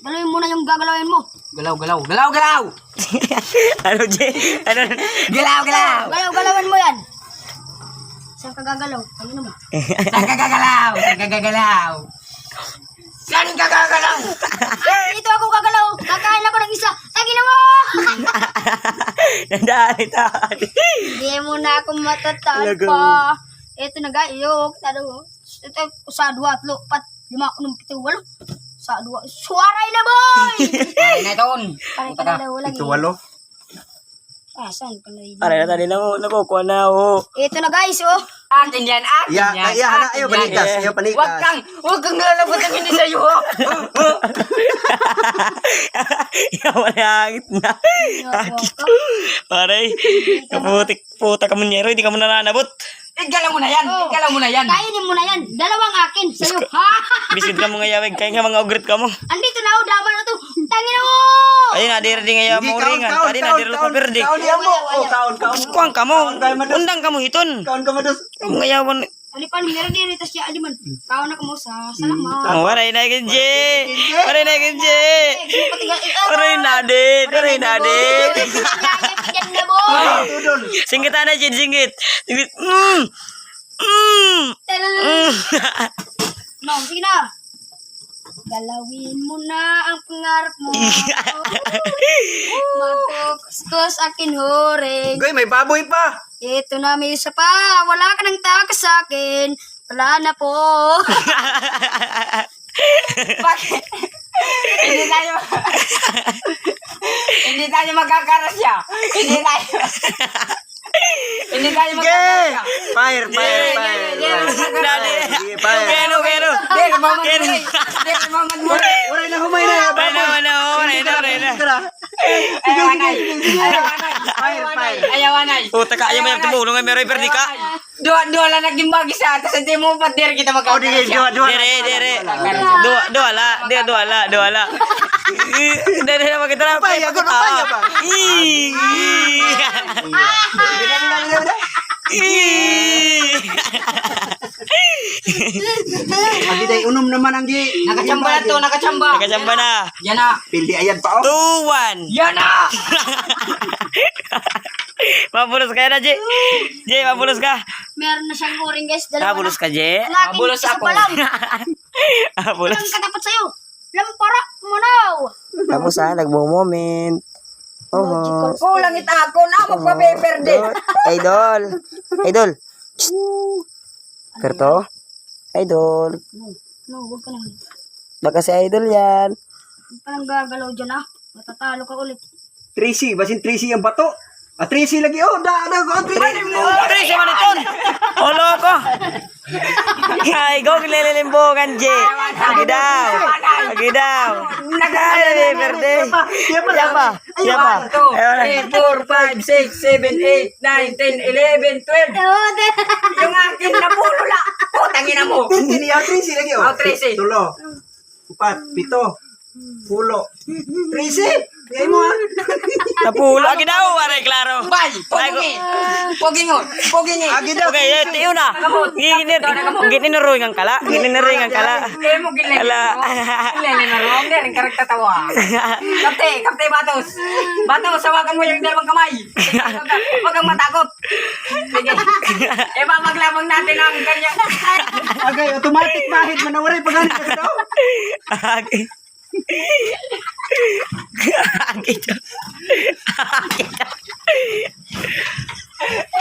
Galawin mo na yung gagalawin mo. Galaw, galaw, galaw, galaw! Ano, Jay? Ano? Galaw, galaw! Galawin mo yan. Saan ka gagalaw? Ano naman? Saan ka gagalaw? Saan ka gagalaw? Saan ka gagalaw? Dito ako gagalaw. Kakain ako ng isa. Tagin mo! Nandali. Hindi mo na ako matatalo Lago. pa. Ito na guys. Ito sa 2, 3, 4, 5, 6, 7, 8. Sa 2. Suwaray na boy! Ay, na ito. Pare ka na daw lagi. Ito, 8. Saan ka na yun? Pare na tali na mo. Nakukuha na ako. Ito na guys oh. Akin yan, akin Ya, yan. ya, na, akin ayaw yan. panikas, ayaw panikas. Huwag kang lalabot ang hindi sa'yo. Yawa na hangit na. Pare, kaputik puta ka munyero. Hindi ka mo nananabot. Igalaw mo na yan. Oh. Igalaw mo na yan. Kainin mo na yan. Dalawang akin. Sa'yo. Ha? Bisid ka mo nga yawig. Kaya nga mga ugrit ka mo. Andito na oh. Daban na to. Tangin mo! Ayun, nadir din nga yaw mo ringan. Tadi nadir lo paberde. Kaon yan mo. Oh, kaon. Kuang ka mo. Undang ka mo hiton. Kaon ka mados. Mga yawan. Alipan, meron din ito siya. Aliman. Kaon ako mo sa salamat. Waray na genje. Waray na genje. Waray nadit. Waray nadit. Yan na boy. Tudol. Singgit na Jin, singgit. Singgit. No, sige na. Galawin mo na ang pangarap mo. Magkukuskus akin horing. Goy, may baboy pa. Ito na may isa pa. Wala ka nang takas sa akin. Wala na po. Bakit? Hindi tayo... Hindi tayo magkakarasya. Hindi tayo Sige. magkakarasya. Fire. Dali. Sige, fire. Kero. Hindi, mamagmuri. Hindi, mamagmuri. Waray na humay na. Waray na. Ayawanay. Fire. Ayawanay. Puta ka, ayaw mo yung tumulong. Meron perdi ka. Dua lang naging mag-isa. Tapos hindi mo pa dir kita Oh, di magkakarasya. Dire. Dua la. Dire na magkita na. Upaya, good upaya ba? Pagi day unom naman ang di. Nakachamba na to, nakachamba. Nakachamba na. Yan na. Pildi ayan pa oh. 2-1. Yan na. Mabulos ka na, Jay. Jay, mabulos ka. Meron na siyang horing guys. Dalawa Mabulos na. ka, Jay. Ang akin, Mabulos isa ako. pa lang. Mabulos. Walang katapat sa'yo. Lampara mo now. Tapos nagmo-moment. Magical. Kulang ita ako na magpa-paper din. Idol. Kerto? Idol. No, huwag ka lang. Baka si Idol yan. Huwag ka lang gagalaw dyan ah. Matatalo ka ulit. Tracy, basin Tracy ang bato. Tracy lagi oh. Tracy. Tracy maniton. Olo ko. Ay, go lililimbogan, Jay. Lagi daw. Ay, verde. Siapa? 1, 2, 3, 4, 5, 6, 7, 8, 9, 10, 11, 12. Yung akin na pulo la. Putangin na mo. Ini ang Tracy lagi oh. Oh, Tracy. 3, 4, 5, 6. Tracy. Kaya mo ah. Napulo. Lagi daw. Aray, klaro. Bay, pogi ngo. Agi daw. Okay, tiyo na. Gininiruing ang kala. Eh mo gilen. Ala. Gilen na ron din karakter tawa. Kapte batos. Batos sawakan mo yung dalawang kamay. Huwag kang matakot. Sige. Eh maglabang natin ang kanya. Agay, automatic bahid manawaray pagani ka daw. Agi. Agi.